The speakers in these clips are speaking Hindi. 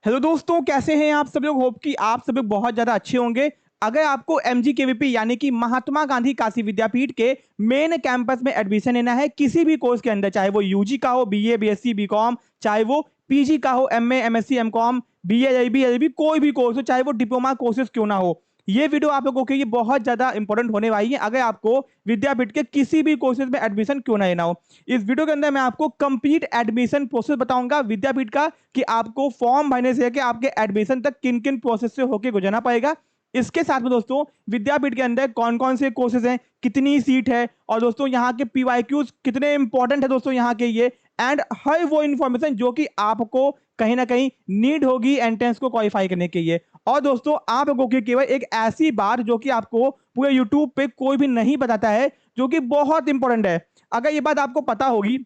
हेलो दोस्तों, कैसे हैं आप सब लोग। होप कि आप सब लोग बहुत ज्यादा अच्छे होंगे। अगर आपको एमजीकेवीपी यानी कि महात्मा गांधी काशी विद्यापीठ के मेन कैंपस में एडमिशन लेना है किसी भी कोर्स के अंदर, चाहे वो यूजी का हो, बीए बीएससी बीकॉम, चाहे वो पीजी का हो, MA MSc MCom, BA LLB LLB, कोई भी कोर्स हो, चाहे वो डिप्लोमा कोर्सेज क्यों ना हो, ये वीडियो आप लोगों के लिए बहुत ज्यादा इंपॉर्टेंट होने वाली है। अगर आपको विद्यापीठ के किसी भी कोर्सेज में एडमिशन क्यों ना लेना हो, इस वीडियो के अंदर मैं आपको कंप्लीट एडमिशन प्रोसेस बताऊंगा विद्यापीठ का, कि आपको फॉर्म भरने से लेकर आपके एडमिशन तक किन किन प्रोसेस से होकर गुजरना पड़ेगा। इसके साथ में दोस्तों विद्यापीठ के अंदर कौन कौन से कोर्सेज हैं, कितनी सीट है, और दोस्तों यहाँ के पीवाईक्यूज कितने इंपॉर्टेंट है दोस्तों यहाँ के ये, एंड हर वो इन्फॉर्मेशन जो कि आपको कहीं ना कहीं नीड होगी एंट्रेंस को क्वालिफाई करने के लिए। और दोस्तों आप लोगों की केवल एक ऐसी बात जो कि आपको पूरे यूट्यूब पे कोई भी नहीं बताता है, जो कि बहुत इंपॉर्टेंट है। अगर ये बात आपको पता होगी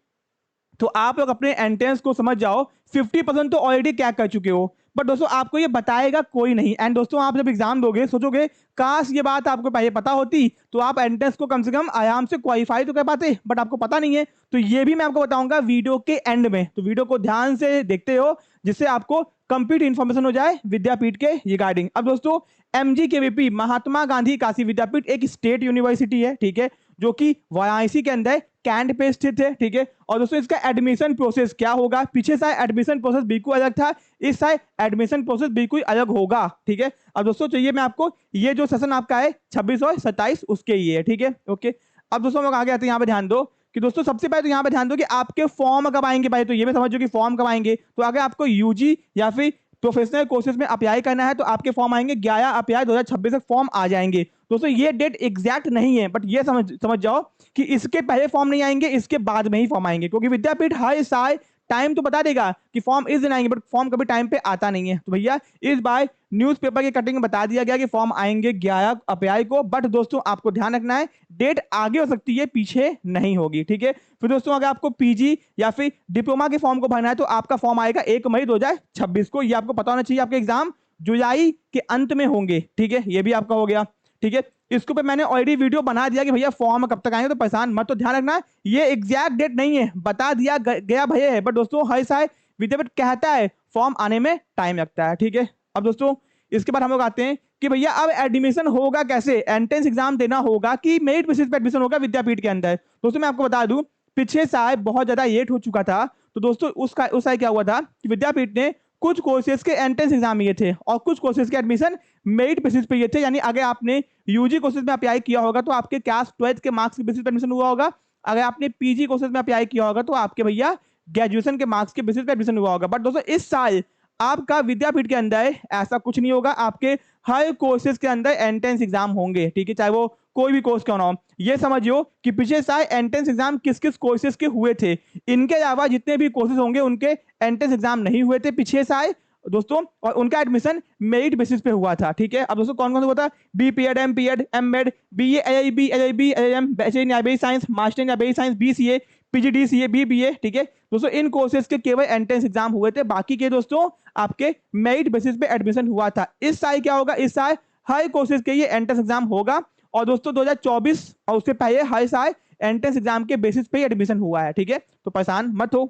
तो आप लोग अपने एंट्रेंस को समझ जाओ 50% तो ऑलरेडी क्या कर चुके हो। बट दोस्तों आपको ये बताएगा कोई नहीं। एंड दोस्तों आप जब एग्जाम दोगे सोचोगे काश ये बात आपको पहले पता होती तो आप एंट्रेंस को कम से कम आराम से क्वालिफाई तो कर पाते, बट आपको पता नहीं है। तो ये भी मैं आपको बताऊंगा वीडियो के एंड में, तो वीडियो को ध्यान से देखते हो जिससे आपको कंप्लीट इंफॉर्मेशन हो जाए विद्यापीठ के रिगार्डिंग। अब दोस्तों एमजीकेवीपी महात्मा गांधी काशी विद्यापीठ एक स्टेट यूनिवर्सिटी है, ठीक है, जो कि वाराणसी के अंदर कैंट पे स्थित है, ठीक है। और दोस्तों इसका एडमिशन प्रोसेस क्या होगा, पीछे साल एडमिशन प्रोसेस बिल्कुल अलग था, इस साल एडमिशन प्रोसेस बिल्कुल अलग होगा, ठीक है। अब दोस्तों चाहिए मैं आपको ये जो सेशन आपका है 26 और 27 उसके ये है, ठीक है, ओके। अब दोस्तों हम लोग आगे आते हैं, यहाँ पे ध्यान दो कि दोस्तों सबसे पहले तो यहाँ पे ध्यान दो कि आपके फॉर्म कब आएंगे भाई। तो ये मैं समझो कि फॉर्म कब आएंगे, तो अगर आपको यूजी या फिर प्रोफेशनल कोर्सेज में अप्लाई करना है तो आपके फॉर्म आएंगे 11 अप्रैल 2026 तक फॉर्म आ जाएंगे। दोस्तों ये डेट एग्जैक्ट नहीं है, बट ये समझ समझ जाओ कि इसके पहले फॉर्म नहीं आएंगे, इसके बाद में ही फॉर्म आएंगे, क्योंकि विद्यापीठ हर साल टाइम तो बता देगा कि फॉर्म इस दिन आएंगे, बट फॉर्म कभी टाइम पे आता नहीं है। तो भैया इस बार न्यूज़पेपर की कटिंग में बता दिया गया कि फॉर्म आएंगे 11 अप्रैल को, बट दोस्तों आपको ध्यान रखना है डेट आगे हो सकती है पीछे नहीं होगी, ठीक है। फिर दोस्तों अगर आपको पीजी या फिर डिप्लोमा के फॉर्म को भरना है तो आपका फॉर्म आएगा 1 मई 2026 को। ये आपको पता होना चाहिए, आपके एग्जाम जुलाई के अंत में होंगे, ठीक है, ये भी आपका हो गया, ठीक है। इसके ऊपर मैंने ऑलरेडी वीडियो बना दिया कि भैया फॉर्म कब तक आएंगे, तो परेशान मत, तो ध्यान रखना ये एग्जैक्ट डेट नहीं है, बता दिया गया भैया है, बट दोस्तों हर साल विद्यापीठ कहता है फॉर्म आने में टाइम लगता है, ठीक है। अब दोस्तों इसके बाद हम लोग आते हैं कि भैया अब एडमिशन होगा कैसे, एंट्रेंस एग्जाम देना होगा कि मेरिट बेसिस पे एडमिशन होगा विद्यापीठ के अंदर। दोस्तों मैं आपको बता दूं पिछले साल बहुत ज्यादा लेट हो चुका था, तो दोस्तों उस साल क्या हुआ था कि विद्यापीठ ने कुछ कोर्सेज के एंट्रेंस एग्जाम लिए थे और कुछ कोर्सेज के एडमिशन मेरिट बेसिस पे ये थे। यानी अगर आपने यूजी कोर्सेज में अप्लाई किया होगा तो आपके क्लास 12th के मार्क्स के बेसिस पे एडमिशन हुआ होगा। अगर आपने पीजी कोर्सेज में अप्लाई किया होगा तो आपके भैया ग्रेजुएशन के मार्क्स के बेसिस पे एडमिशन हुआ होगा। बट दोस्तों इस साल आपका विद्यापीठ के अंदर ऐसा कुछ नहीं होगा, आपके हर कोर्सेज के अंदर एंट्रेंस एग्जाम होंगे, ठीक है, चाहे वो कोई भी कोर्स क्यों ना हो। ये समझियो कि पिछले साल एंट्रेंस एग्जाम किस किस कोर्सेज के हुए थे, इनके अलावा जितने भी कोर्सेज होंगे उनके एंट्रेंस एग्जाम नहीं हुए थे पिछले साल दोस्तों, और उनका एडमिशन मेरिट बेसिस पे हुआ था, ठीक है। अब दोस्तों कौन कौन सा हुआ था, BPEd MPEd MEd BA LLB LLB LLM bachelor in library science master in library science BCA PGDCA BBA, ठीक है दोस्तों। इन कोर्सेज के केवल एंट्रेंस एग्जाम हुए थे, बाकी के दोस्तों आपके मेरिट बेसिस पे एडमिशन हुआ था। इस साल क्या होगा, इस साल हर कोर्सेज के ये एंट्रेंस एग्जाम होगा, और दोस्तों 2024 और उससे पहले हर साल एंट्रेंस एग्जाम के बेसिस पे एडमिशन हुआ है, ठीक है, तो परेशान मत हो।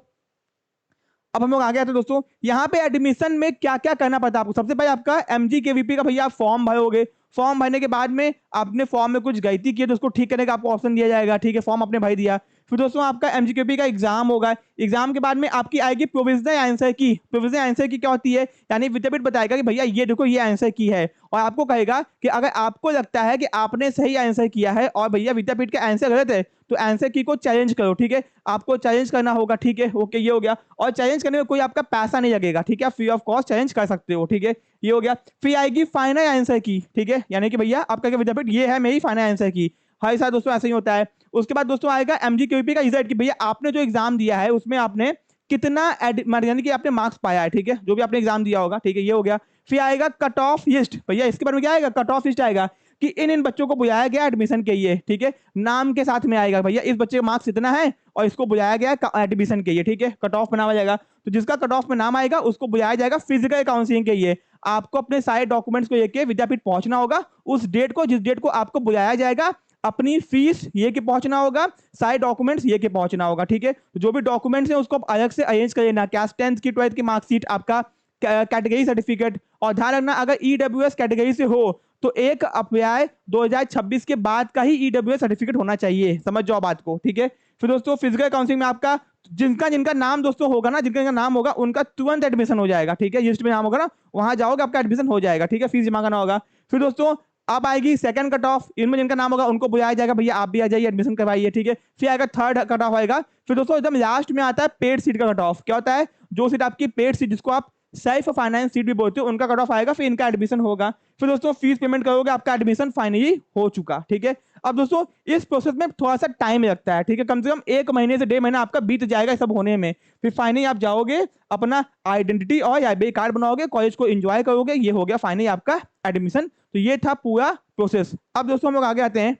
अब हम लोग आगे आते हैं दोस्तों, यहाँ पे एडमिशन में क्या क्या करना पड़ता है आपको। सबसे पहले आपका एमजीकेवीपी का भैया आप फॉर्म भरोगे, फॉर्म भरने के बाद में आपने फॉर्म में कुछ गलती की है तो उसको ठीक करने का आपको ऑप्शन दिया जाएगा, ठीक है, फॉर्म आपने भर दिया। फिर दोस्तों आपका एमजीकेपी का एग्जाम होगा, एग्जाम के बाद में आपकी आएगी प्रोविजनल आंसर की। प्रोविजनल आंसर की क्या होती है, यानी विद्यापीठ बताएगा कि भैया ये देखो ये आंसर की है, और आपको कहेगा कि अगर आपको लगता है कि आपने सही आंसर किया है और भैया विद्यापीठ का आंसर गलत है तो आंसर की को चैलेंज करो, ठीक है, आपको चैलेंज करना होगा, ठीक है, ओके ये हो गया। और चैलेंज करने में कोई आपका पैसा नहीं लगेगा, ठीक है, फ्री ऑफ कॉस्ट चैलेंज कर सकते हो, ठीक है, ये हो गया। फिर आएगी फाइनल आंसर की, ठीक है, यानी कि भैया आपका विद्यापीठ ये है मेरी फाइनल आंसर की, हर साल दोस्तों ऐसा ही होता है। उसके बाद दोस्तों आएगा एमजीकेवीपी का रिजल्ट कि भैया आपने जो एग्जाम दिया है उसमें आपने कितना यानी कि आपने मार्क्स पाया है, ठीक है, जो भी आपने एग्जाम दिया होगा, ठीक है, ये हो गया। फिर आएगा कट ऑफ लिस्ट, भैया इसके बारे में क्या आएगा, कट ऑफ लिस्ट आएगा कि इन बच्चों को बुलाया गया एडमिशन के लिए, ठीक है, नाम के साथ में आएगा भैया इस बच्चे का मार्क्स इतना है और इसको बुलाया गया एडमिशन के लिए, ठीक है, कट ऑफ बनाया जाएगा। तो जिसका कट ऑफ में नाम आएगा उसको बुलाया जाएगा फिजिकल काउंसलिंग के लिए। आपको अपने सारे डॉक्यूमेंट्स को लेके विद्यापीठ पहुंचना होगा उस डेट को, जिस डेट को आपको बुलाया जाएगा, अपनी फीस ये के पहुंचना होगा, सारे डॉक्यूमेंट्स ये के पहुंचना होगा, ठीक है। तो जो भी डॉक्यूमेंट्स हैं उसको अलग से अरेंज कर लेना, क्लास 10th की 12th की मार्कशीट, आपका कैटेगरी सर्टिफिकेट। और ध्यान रखना अगर ईडब्ल्यूएस कैटेगरी से हो तो 1 अप्रैल 2026 के बाद का ही ईडब्ल्यूएस सर्टिफिकेट होना चाहिए, समझ जाओ बात को, ठीक है। फिर दोस्तों फिजिकल काउंसलिंग में आपका जिनका जिनका नाम दोस्तों होगा ना, जिनका जिनका नाम होगा उनका तुरंत एडमिशन हो जाएगा, ठीक है। लिस्ट में नाम होगा ना, वहां जाओगे आपका एडमिशन हो जाएगा, ठीक है, फीस जमा करना होगा। फिर दोस्तों अब आएगी सेकंड कट ऑफ, इनमें जिनका नाम होगा उनको बुलाया जाएगा, भैया आप भी आ जाइए एडमिशन करवाइए, ठीक है। फिर आएगा थर्ड कट ऑफ आएगा। फिर दोस्तों एकदम लास्ट में आता है पेड सीट का कट ऑफ। क्या होता है, जो सीट आपकी पेड सीट, जिसको आप सेल्फ फाइनेंस सीट भी बोलते हो, उनका कट ऑफ आएगा, फिर इनका एडमिशन होगा। फिर दोस्तों फीस पेमेंट करोगे, आपका एडमिशन फाइनली हो चुका, ठीक है। अब दोस्तों इस प्रोसेस में थोड़ा सा टाइम लगता है, ठीक है, कम से कम 1 महीने से 1.5 महीना आपका बीत जाएगा सब होने में। फिर फाइनली आप जाओगे, अपना आइडेंटिटी और आईबीआई कार्ड बनाओगे, कॉलेज को एंजॉय करोगे, ये हो गया फाइनली आपका एडमिशन। तो ये था पूरा प्रोसेस। अब दोस्तों हम लोग आगे आते हैं,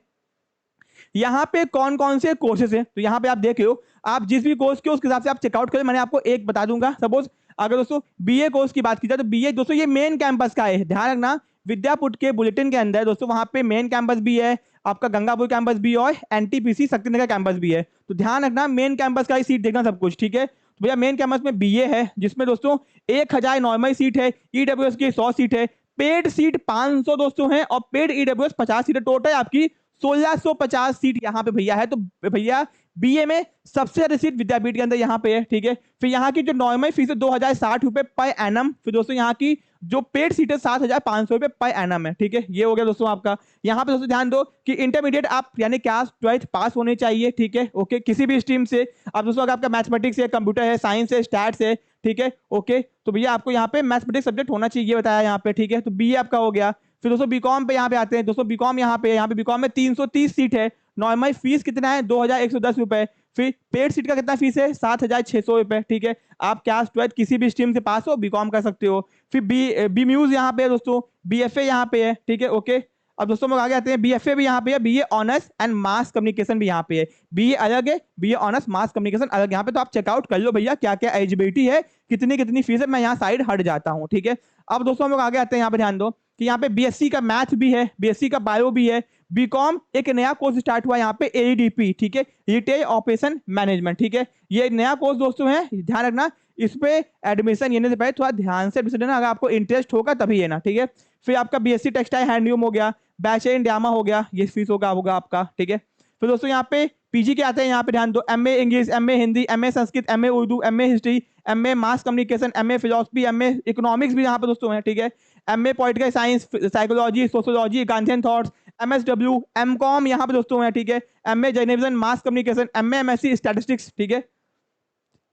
यहाँ पे कौन कौन से कोर्सेज हैं। तो यहाँ पे आप देख रहे हो, आप जिस भी कोर्स के उसके हिसाब से आप चेकआउट करें। मैंने आपको एक बता दूंगा, सपोज अगर दोस्तों बीए कोर्स की बात की जाए तो बीए दोस्तों ये मेन कैंपस का है, ध्यान रखना। विद्यापीठ के बुलेटिन के अंदर दोस्तों वहां पे मेन कैंपस भी है, आपका गंगापुर कैंपस भी और एनटीपीसी शक्तिनगर कैंपस भी है। तो ध्यान रखना मेन कैंपस का ही सीट देखना सब कुछ, ठीक है। तो भैया मेन कैंपस में बीए है, जिसमें दोस्तों 1000 नॉर्मल सीट है, ईडब्ल्यूएस की 100 सीट है, पेड सीट 500 दोस्तों है, और पेड ईडब्ल्यूएस 50 सीट है। टोटल आपकी 1650 सीट यहाँ पे भैया है। तो भैया बीए में सबसे ज्यादा सीट विद्यापीठ के अंदर यहाँ पे है, ठीक है। फिर यहाँ की जो नॉर्मल फीस है 2060 रुपए पर एनम। फिर दोस्तों यहाँ की जो पेड सीट है 7500 रुपए पर एनम है, ठीक है। ये हो गया दोस्तों आपका। यहाँ पे दोस्तों ध्यान दो कि इंटरमीडिएट आप यानी क्लास 12th पास होने चाहिए, ठीक है, ओके, किसी भी स्ट्रीम से। अब दोस्तों अगर आपका मैथमेटिक्स है, कंप्यूटर है, साइंस है, स्टैट्स है, ठीक है, ओके, तो भैया आपको यहाँ पे मैथमेटिक्स सब्जेक्ट होना चाहिए, ये बताया यहाँ पे, ठीक है। तो बीए आपका हो गया। फिर दोस्तों बीकॉम पे यहाँ पे आते हैं। दोस्तों बीकॉम यहाँ पे बीकॉम में 330 सीट है, नॉर्मल फीस कितना है 2110 रुपए। फिर पेड सीट का कितना फीस है 7600 रुपए, ठीक है। आप क्लास 12 किसी भी स्ट्रीम से पास हो, बीकॉम कर सकते हो। फिर बी म्यूज यहाँ पे है दोस्तों, बीएफए यहाँ पे है, ठीक है, ओके। अब दोस्तों लोग आगे आते हैं, बीएफए भी यहाँ पे है, BA honours and mass communication भी यहाँ पे है। बीए अलग है, बीए ऑनर्स मास कम्युनिकेशन अलग यहाँ पे। तो आप चेकआउट कर लो भैया क्या क्या एलिजिबिलिटी है, कितनी कितनी फीस है। मैं यहाँ साइड हट जाता हूँ, ठीक है। अब दोस्तों हम लोग आगे आते हैं, यहाँ पे ध्यान दो कि यहाँ पे बीएससी का मैथ भी है, बीएससी का बायो भी है। बीकॉम एक नया कोर्स स्टार्ट हुआ यहाँ पे एडीपी, ठीक है, रिटेल ऑपरेशन मैनेजमेंट, ठीक है। ये नया कोर्स दोस्तों है, ध्यान रखना। इस पे एडमिशन लेने से पहले थोड़ा ध्यान से एडमिशन लेना, अगर आपको इंटरेस्ट होगा तभी लेना, ठीक है। फिर आपका बीएससी टेक्सटाइल हैंडलूम हो गया, बैचलर इन ड्रामा हो गया, ये फीस होगा आपका, ठीक है। फिर दोस्तों यहाँ पे पीजी के आते हैं, यहाँ पे ध्यान दो, MA English, MA Hindi, MA Sanskrit, MA Urdu, MA history, MA mass communication, MA philosophy, MA economics भी यहाँ पे दोस्तों है, ठीक है। MA political science, psychology, sociology, Gandhian thoughts, MSW, MCom यहाँ पे दोस्तों है, ठीक है। MA journalism, mass communication, MA MSc statistics, ठीक है।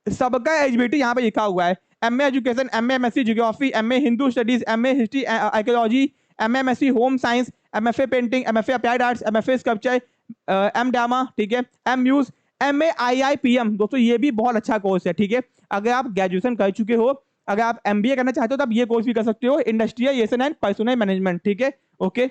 सबका एलिजिबिलिटी यहाँ पे लिखा हुआ है, MA education, MA MSc geography, MA Hindu studies, MA history archaeology, MA MSc home science, MFA painting, MFA applied arts, MFA sculpture, M drama, ठीक है, एम म्यूज, एमए आईआईपीएम। दोस्तों ये भी बहुत अच्छा कोर्स है, ठीक है। अगर आप ग्रेजुएशन कर चुके हो, अगर आप एमबीए करना चाहते हो तो आप ये कोर्स भी कर सकते हो, इंडस्ट्रियल एंड पर्सनल मैनेजमेंट, ठीक है, ओके।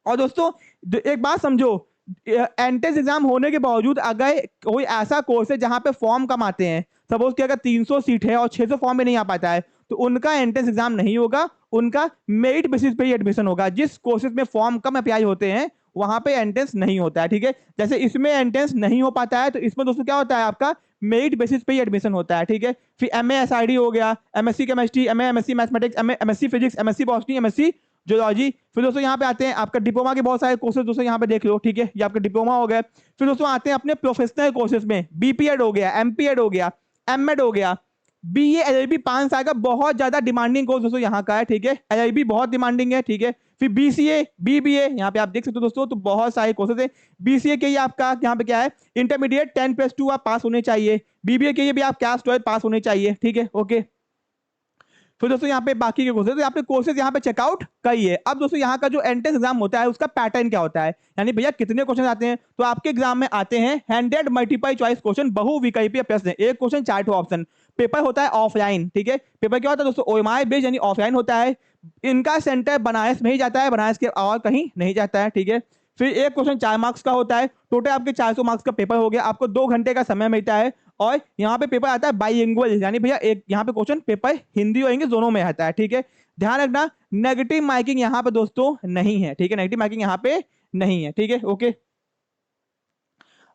और दोस्तों एक बात समझो, एंट्रेंस एग्जाम होने के बावजूद अगर कोई ऐसा कोर्स है जहां पे फॉर्म कम आते हैं, सपोज कि अगर 300 सीट है और 600 फॉर्म में नहीं आ पाता है, तो उनका एंट्रेंस एग्जाम नहीं होगा, उनका मेरिट बेसिस पे ही एडमिशन होगा। जिस कोर्सेज में फॉर्म कम अप्लाई होते हैं वहां पे एंट्रेंस नहीं होता है, ठीक है। जैसे इसमें एंट्रेंस नहीं हो पाता है, तो इसमें दोस्तों क्या होता है, आपका मेरिट बेसिस पे ही एडमिशन होता है, ठीक है। फिर एमए एसआईडी हो गया, MSc chemistry, MA MSc mathematics, MA MSc physics, MSc botany, MSc geology. फिर दोस्तों यहाँ पे आते हैं आपका डिप्लोमा के बहुत सारे कोर्सेज दोस्तों यहाँ पे देख लो, ठीक है, ये आपका डिप्लोमा हो गया। फिर दोस्तों आते हैं अपने प्रोफेशनल कोर्सेज में, बीपीएड हो गया, एमपीएड हो गया, एमएड हो गया, बीए एलएलबी 5 साल का बहुत ज्यादा डिमांडिंग कोर्स दोस्तों यहाँ का है, ठीक है, एलएलबी बहुत डिमांडिंग है, ठीक है। फिर बीसीए, बीबीए यहाँ पे आप देख सकते हो दोस्तों, तो बहुत सारे कोर्सेज है। बीसीए के लिए आपका यहाँ पे क्या है, इंटरमीडिएट 10+2 आप पास होने चाहिए। बीबीए के लिए भी आप क्लास 12 पास होने चाहिए, ठीक है, ओके। फिर दोस्तों यहाँ पे बाकी के कोर्सेज, तो यहाँ पे कोर्सेज यहाँ पे चेकआउट करिए। अब दोस्तों यहाँ का जो एंट्रेंस एग्जाम होता है उसका पैटर्न क्या होता है, यानी भैया कितने क्वेश्चन आते हैं। तो आपके एग्जाम में आते हैं 100 मल्टीपल चॉइस क्वेश्चन, बहुविकल्पीय प्रश्न, एक क्वेश्चन 4 ऑप्शन। पेपर होता है ऑफलाइन, ठीक है। पेपर क्या होता है दोस्तों, ओएमआर बेस्ड यानी ऑफलाइन होता है। इनका सेंटर बनारस में ही जाता है, बनारस के और कहीं नहीं जाता है, ठीक है। फिर एक क्वेश्चन 4 मार्क्स का होता है, टोटल आपके 400 मार्क्स का पेपर हो गया, आपको 2 घंटे का समय मिलता है। और यहाँ पे पेपर आता है बाइलिंगुअल, यानी भैया एक यहाँ पे क्वेश्चन पेपर हिंदी और इंग्लिश दोनों में आता है, ठीक है। ध्यान रखना नेगेटिव मार्किंग यहाँ पे दोस्तों नहीं है, ठीक है, नेगेटिव मार्किंग यहाँ पे नहीं है, ठीक है, ओके।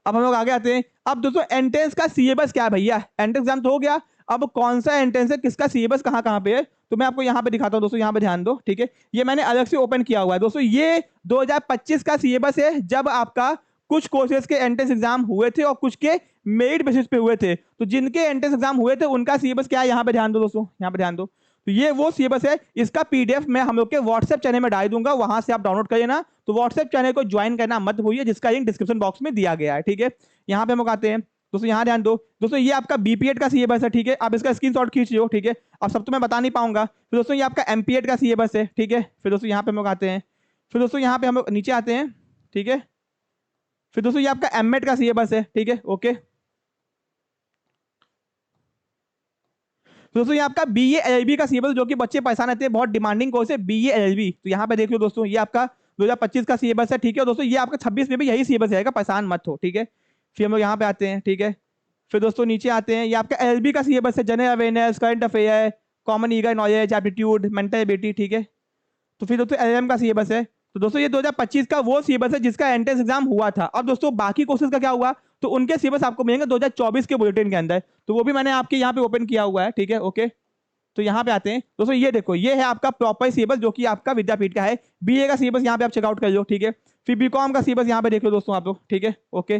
अब हम लोग आगे आते हैं। अब दोस्तों एंट्रेंस का सिलेबस क्या है भैया, एंट्रेंस एग्जाम तो हो गया, अब कौन सा एंट्रेंस है, किसका सिलेबस कहाँ कहाँ पे है, तो मैं आपको यहाँ पे दिखाता हूँ दोस्तों। यहाँ पे ध्यान दो, ठीक है, ये मैंने अलग से ओपन किया हुआ है दोस्तों। ये 2025 का सिलेबस है, जब आपका कुछ कोर्सेज के एंट्रेंस एग्जाम हुए थे और कुछ के मेरिट बेसिस पे हुए थे। तो जिनके एंट्रेंस एग्जाम हुए थे उनका सिलेबस क्या है, यहाँ पे ध्यान दो दोस्तों, यहाँ पे ध्यान दो। तो ये वो सिलेबस है, इसका पीडीएफ मैं हम लोग के व्हाट्सएप चैनल में डाल दूंगा, वहां से आप डाउनलोड करिए ना। तो व्हाट्सएप चैनल को ज्वाइन करना मत भूलिए, जिसका लिंक डिस्क्रिप्शन बॉक्स में दिया गया है, ठीक है। यहाँ पे हम लोग आते हैं दोस्तों, यहाँ ध्यान दो दोस्तों, ये आपका बीपीएड का सिलेबस है, ठीक है। आप इसका स्क्रीनशॉट खींच लो, ठीक है। अब सब तो मैं बता नहीं पाऊंगा। फिर दोस्तों ये आपका एमपीएड का सिलेबस है, ठीक है। फिर दोस्तों यहाँ पे हम लोग आते हैं, फिर दोस्तों यहाँ पे हम लोग नीचे आते हैं, ठीक है। फिर दोस्तों ये आपका एमएड का सिलेबस है, ठीक है, ओके। दोस्तों ये आपका बीए एलएलबी का सिलेबस, जो कि बच्चे परेशान रहते हैं, बहुत डिमांडिंग कोर्स है बीए एलएलबी। तो यहाँ पे देख लो दोस्तों, ये आपका 2025 का सिलेबस है, ठीक है। और दोस्तों ये आपका 26 में भी यही सिलेबस रहेगा, परेशान मत हो, ठीक है। फिर हम लोग यहाँ पे आते हैं, ठीक है। फिर दोस्तों नीचे आते हैं, ये आपका एलएलबी का सिलेबस है, general awareness, current affair, common eager knowledge, aptitude, mental ability, ठीक है। तो फिर दोस्तों एलएलएम का सिलेबस है। तो दोस्तों ये 2025 का वो सिलेबस है जिसका एंट्रेंस एग्जाम हुआ था। अब दोस्तों बाकी कोर्सेज का क्या हुआ, तो उनके सिलेबस आपको मिलेंगे 2024 के बुलेटिन के अंदर। तो वो भी मैंने आपके यहाँ पे ओपन किया हुआ है, ठीक है, ओके। तो यहाँ पे आते हैं दोस्तों, ये देखो, ये है आपका प्रॉपर सिलेबस जो कि आपका विद्यापीठ का है। बीए का सिलेबस यहाँ पे आप चेकआउट कर लो, ठीक है। फिर बीकॉम का सिलेबस यहाँ पे देख लो दोस्तों आप लोग, ठीक है, ओके।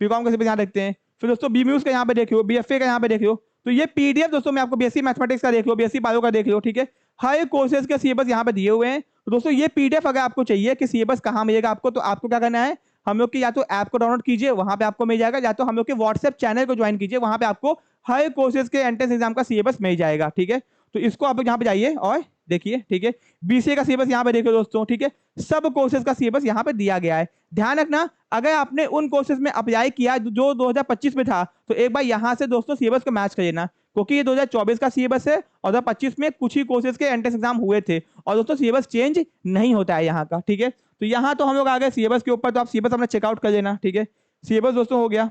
बीकॉम का सिलेबस यहाँ देखते हैं। फिर दोस्तों बीम्यूज का यहाँ पे देख लो, बीएफए का यहाँ पे देख लो। तो ये पीडीएफ दोस्तों मैं आपको बीएससी मैथमेटिक्स का देख लो, बीएससी बायो का देख लो, ठीक है। हर कोर्सेज के सिलेबस यहाँ पे दिए हुए हैं। तो दोस्तों ये पीडीएफ अगर आपको चाहिए कि सिलेबस कहाँ मिलेगा आपको, तो आपको क्या करना है, हम लोग की या तो ऐप को डाउनलोड कीजिए, वहां पे आपको मिल जाएगा, या तो हम लोग के व्हाट्सएप चैनल को ज्वाइन कीजिए, वहां पे आपको हर कोर्सेज के एंट्रेंस एग्जाम का सिलेबस मिल जाएगा, ठीक है। तो इसको आप यहाँ पे जाइए और देखिए, ठीक है। बीसीए का सिलेबस यहाँ पे देखिए दोस्तों, ठीक है। सब कोर्सेज का सिलेबस यहाँ पे दिया गया है। ध्यान रखना, अगर आपने उन कोर्सेज में अप्लाई किया जो 2025 में था, तो एक बार यहाँ से दोस्तों सिलेबस को मैच कर लेना, क्योंकि ये 2024 का सिलेबस है और 2025 में कुछ ही कोर्सेज के एंट्रेंस एग्जाम हुए थे। और दोस्तों सिलेबस चेंज नहीं होता है यहाँ का, ठीक है। तो यहाँ तो हम लोग आ गए सिलेबस के ऊपर, तो आप सिलेबस अपना चेकआउट कर लेना, ठीक है। सिलेबस दोस्तों हो गया,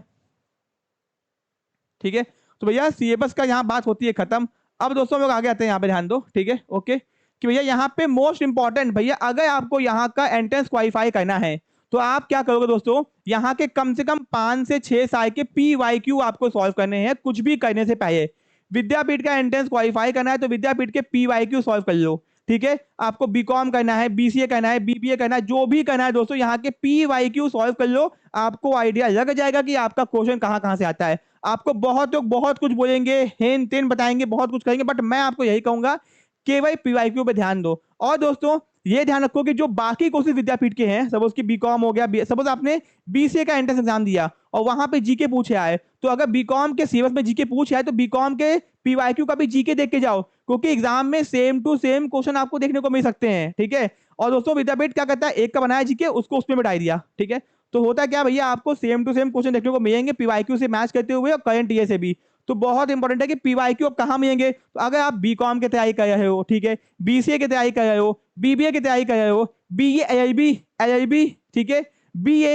ठीक है। तो भैया सिलेबस का यहाँ बात होती है खत्म। अब दोस्तों लोग आगे आते हैं, यहाँ पे ध्यान दो, ठीक है, ओके। कि भैया यहाँ पे मोस्ट इंपॉर्टेंट, भैया अगर आपको यहाँ का एंट्रेंस क्वालिफाई करना है, तो आप क्या करोगे दोस्तों, यहाँ के कम से कम 5 से 6 साल के पीवाईक्यू आपको सॉल्व करने हैं कुछ भी करने से पहले। विद्यापीठ का एंट्रेंस क्वालिफाई करना है तो विद्यापीठ के पीवाईक्यू सॉल्व कर लो, ठीक है। आपको बीकॉम करना है, बीसीए करना है, बीबीए करना है, जो भी करना है दोस्तों, यहाँ के पीवाईक्यू सॉल्व कर लो। आपको आइडिया लग जाएगा कि आपका क्वेश्चन कहाँ कहाँ से आता है। आपको बहुत लोग बहुत कुछ बोलेंगे, हेन तेन बताएंगे, बहुत कुछ करेंगे, बट मैं आपको यही कहूंगा केवल पीवाईक्यू पे ध्यान दो। और दोस्तों ये ध्यान रखो कि जो बाकी कोर्सेज विद्यापीठ के हैं, सपोज की बीकॉम हो गया, सपोज आपने बीसीए का एंट्रेंस एग्जाम दिया और वहां पे जीके पूछे आए, तो अगर बीकॉम के सिलेबस में जीके पूछे आए तो बीकॉम के पीवाईक्यू का भी जीके देख के जाओ, क्योंकि एग्जाम में सेम टू सेम क्वेश्चन आपको देखने को मिल सकते हैं, ठीक है। और दोस्तों विद्यापीठ क्या करता है, एक का बनाया जीके, उसको उसमें मिटा दिया, ठीक है। तो होता क्या भैया, आपको सेम टू सेम क्वेश्चन देखने को मिलेंगे पीवाईक्यू से मैच करते हुए और करंट ईयर से भी। तो बहुत इंपॉर्टेंट है कि पीवाईक्यू अब कहाँ मिलेंगे, तो अगर आप बीकॉम की तैयारी कर रहे हो, ठीक है, बीसीए की तैयारी कर रहे हो, बीबीए की तैयारी कर रहे हो, बीए एलएलबी, ठीक है, बीए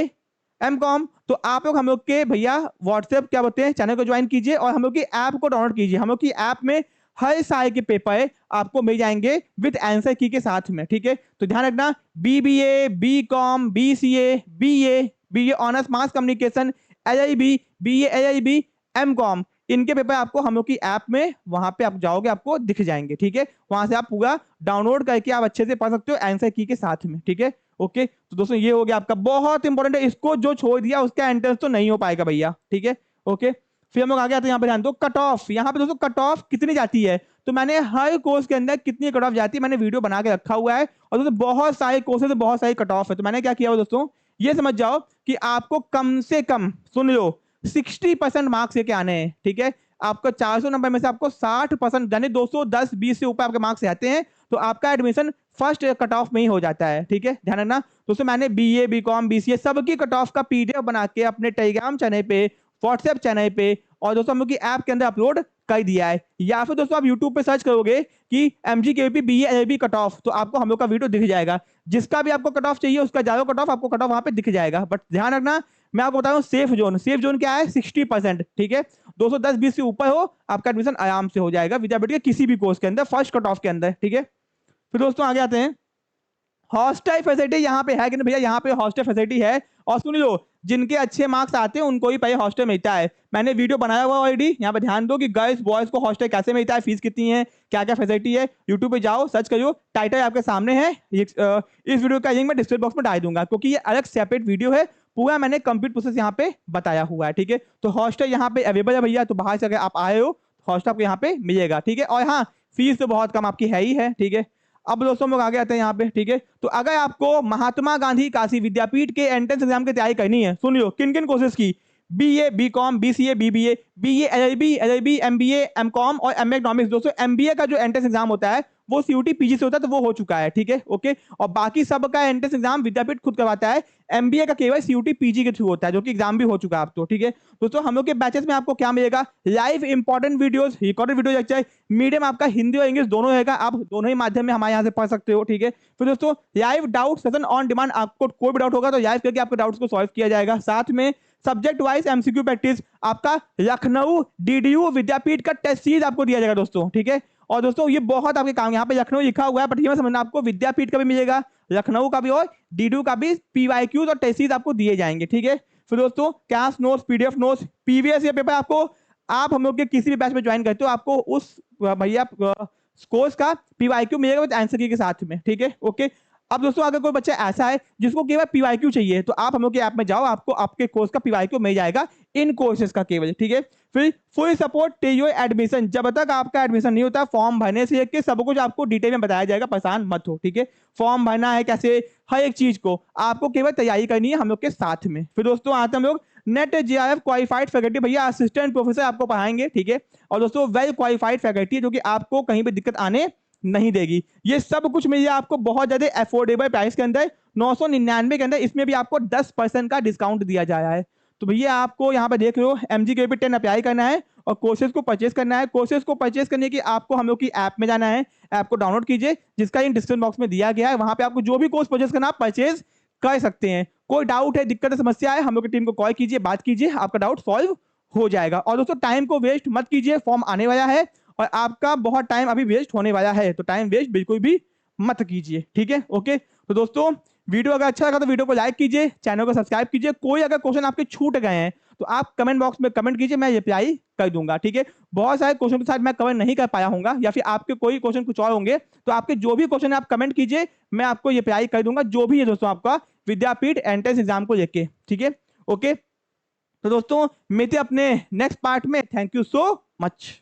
एमकॉम, तो आप लोग हम लोग के भैया व्हाट्सएप क्या बोलते हैं चैनल को ज्वाइन कीजिए और हम लोग की ऐप को डाउनलोड कीजिए। हम लोग की ऐप में हर साल के पेपर आपको मिल जाएंगे विद आंसर की के साथ में, ठीक है। तो ध्यान रखना, BBA, BCom, BCA, BA honours mass communication, LLB, BA LLB, MCom, इनके पेपर आपको हम लोग की ऐप में, वहां पे आप जाओगे आपको दिख जाएंगे, ठीक है। वहां से आप पूरा डाउनलोड करके आप अच्छे से पढ़ सकते हो आंसर की के साथ में, ठीक है, ओके। तो दोस्तों ये हो गया आपका, बहुत इंपॉर्टेंट है, इसको जो छोड़ दिया उसका एंट्रेंस तो नहीं हो पाएगा भैया, ठीक है, ओके। फिर हम लोग आगे आते हैं, यहाँ पे ध्यान दो, कट ऑफ। यहाँ पे दोस्तों कट ऑफ कितनी जाती है, तो मैंने हर कोर्स के अंदर कितनी कट ऑफ जाती है मैंने वीडियो बना के रखा हुआ है। और दोस्तों बहुत सारे कोर्सेज में बहुत सारी कट ऑफ है, तो मैंने क्या किया हुआ दोस्तों, ये समझ जाओ कि आपको कम से कम, सुन लो, 60% मार्क्स लेके आने हैं, ठीक है। आपको 400 नंबर में से आपको 60% यानी 210-20 से ऊपर आपके मार्क्स आते हैं, तो आपका एडमिशन फर्स्ट कट ऑफ में ही हो जाता है, ठीक है, ध्यान रखना। दोस्तों मैंने बीए, बीकॉम, बीसीए सबकी कट ऑफ का पीडीएफ बना के अपने टेलीग्राम चैनल पे, व्हाट्सएप चैनल पे और दोस्तों हम लोग की ऐप के अंदर अपलोड कर दिया है। या फिर दोस्तों आप यूट्यूब पे सर्च करोगे कि एमजीकेवीपी बीए एलएलबी कट ऑफ, तो आपको हम लोग का वीडियो दिख जाएगा। जिसका भी आपको कट ऑफ चाहिए उसका जाओ कट ऑफ, आपको कट ऑफ वहां पे दिख जाएगा। बट ध्यान रखना, मैं आपको बता रहा हूँ सेफ जोन क्या है, 60%, ठीक है। 210-20 से ऊपर हो आपका एडमिशन आराम से हो जाएगा विद्यापीठ के किसी भी कोर्स के अंदर फर्स्ट कट ऑफ के अंदर, ठीक है। फिर दोस्तों आगे आते हैं, हॉस्टल फैसिलिटी यहाँ पे है कि नहीं भैया, यहाँ पे हॉस्टल फैसिलिटी है। और सुन लो, जिनके अच्छे मार्क्स आते हैं उनको ही भाई हॉस्टल मिलता है। मैंने वीडियो बनाया हुआ ऑलरेडी, यहाँ पे ध्यान दो कि गर्ल्स बॉयज को हॉस्टल कैसे मिलता है, फीस कितनी है, क्या क्या फैसिलिटी है। यूट्यूब पे जाओ, सर्च करो, टाइटल आपके सामने है। इस वीडियो का लिंक मैं डिस्क्रिप्शन बॉक्स में डाल दूंगा, क्योंकि ये अलग सेपरेट वीडियो है। पूरा मैंने कंप्लीट प्रोसेस यहाँ पे बताया हुआ है, ठीक है। तो हॉस्टल यहाँ पे अवेलेबल है भैया, तो बाहर से अगर आप आए हो हॉस्टल आपको यहाँ पे मिलेगा, ठीक है। और हाँ, फीस तो बहुत कम आपकी है ही है, ठीक है। अब दोस्तों हम लोग आगे आते हैं यहाँ पे, ठीक है। तो अगर आपको महात्मा गांधी काशी विद्यापीठ के एंट्रेंस एग्जाम की तैयारी करनी है, सुन लो किन किन कोर्सेज की, BA, BCom, BCA, BBA, BA, LLB, MBA, MCom और एमए इकोनॉमिक्स। दोस्तों एमबीए का जो एंट्रेंस एग्जाम होता है वो सीयूटी पीजी से होता है, तो वो हो चुका है, ठीक है, ओके। और बाकी सब का एंट्रेंस एग्जाम विद्यापीठ खुद करवाता है। एमबीए का केवल सीयूटी पीजी के थ्रू होता है, जो कि एग्जाम भी हो चुका है आप तो, ठीक है। दोस्तों हम लोग के बैचेस में आपको क्या मिलेगा, live important videos, recorded video lecture, medium आपका हिंदी और इंग्लिश दोनों रहेगा, आप दोनों ही माध्यम में हमारे यहाँ से पढ़ सकते हो, ठीक है। फिर दोस्तों live doubt session on demand, आपको कोई भी डाउट होगा तो लाइव करके आपके डाउट्स को सॉल्व किया जाएगा। साथ में सब्जेक्ट वाइज एमसीक्यू प्रैक्टिस, आपका लखनऊ डीडीयू विद्यापीठ का टेस्ट सीरीज आपको दिया जाएगा दोस्तों, ठीक है। और दोस्तों ये बहुत आपके काम, यहाँ पे लखनऊ लिखा हुआ है, बट ये समझना आपको विद्यापीठ का भी मिलेगा, लखनऊ का भी और डीडीयू का भी पीवाईक्यूज और टेस्ट सीरीज आपको दिए जाएंगे, ठीक है। फिर दोस्तों class notes, PDF notes, PVS या पेपर आपको, आप हम लोग के किसी भी बैच में ज्वाइन करते हो आपको उस भैया कोर्स का पीवाईक्यू मिलेगा विद आंसर की के साथ में, ठीक है, ओके। अब दोस्तों अगर कोई बच्चा ऐसा है जिसको केवल पीवाईक्यू चाहिए, तो आप हम लोग के ऐप में जाओ, आपको आपके कोर्स का पीवाईक्यू मिल जाएगा इन कोर्सेज का केवल, ठीक है। फिर full support till your admission, जब तक आपका एडमिशन नहीं होता फॉर्म भरने से लेकर सब कुछ आपको डिटेल में बताया जाएगा, परेशान मत हो, ठीक है। फॉर्म भरना है कैसे, हर एक चीज को आपको केवल तैयारी करनी है हम लोग के साथ में। फिर दोस्तों आते हम लोग नेट जेआरएफ क्वालिफाइड फैकल्टी, भैया असिस्टेंट प्रोफेसर आपको पढ़ाएंगे, ठीक है। और दोस्तों वेल क्वालिफाइड फैकल्टी, जो कि आपको कहीं भी दिक्कत आने नहीं देगी। ये सब कुछ मिल जाए आपको बहुत ज्यादा अफोर्डेबल प्राइस के अंदर, 999 के अंदर। इसमें भी आपको 10% का डिस्काउंट दिया जा रहा है। तो भैया आपको यहाँ पे देख रहे हो MGKVP10 अप्लाई करना है और कोर्सेज को परचेज करना है। कोर्सेज को परचेज करने की आपको हम लोग की ऐप में जाना है, ऐप को डाउनलोड कीजिए, जिसका इन डिस्क्रिप्शन बॉक्स में दिया गया है। वहां पे आपको जो भी कोर्स परचेज करना आप परचेज कर सकते हैं। कोई डाउट है, दिक्कत है, समस्या है, हम लोग की टीम को कॉल कीजिए, बात कीजिए, आपका डाउट सॉल्व हो जाएगा। और दोस्तों टाइम को वेस्ट मत कीजिए, फॉर्म आने वाला है और आपका बहुत टाइम अभी वेस्ट होने वाला है, तो टाइम वेस्ट बिल्कुल भी मत कीजिए, ठीक है, ओके। तो दोस्तों वीडियो अगर अच्छा लगा तो वीडियो को लाइक कीजिए, चैनल को सब्सक्राइब कीजिए। कोई अगर क्वेश्चन आपके छूट गए हैं तो आप कमेंट बॉक्स में कमेंट कीजिए, मैं रिप्लाई कर दूंगा, ठीक है। बहुत सारे क्वेश्चन के साथ मैं कवर नहीं कर पाया हूँ, या फिर आपके कोई क्वेश्चन कुछ और होंगे, तो आपके जो भी क्वेश्चन है आप कमेंट कीजिए, मैं आपको रिप्लाई कर दूंगा, जो भी है दोस्तों आपका विद्यापीठ एंट्रेंस एग्जाम को लेके, ठीक है, ओके। तो दोस्तों मिलते अपने नेक्स्ट पार्ट में, थैंक यू सो मच।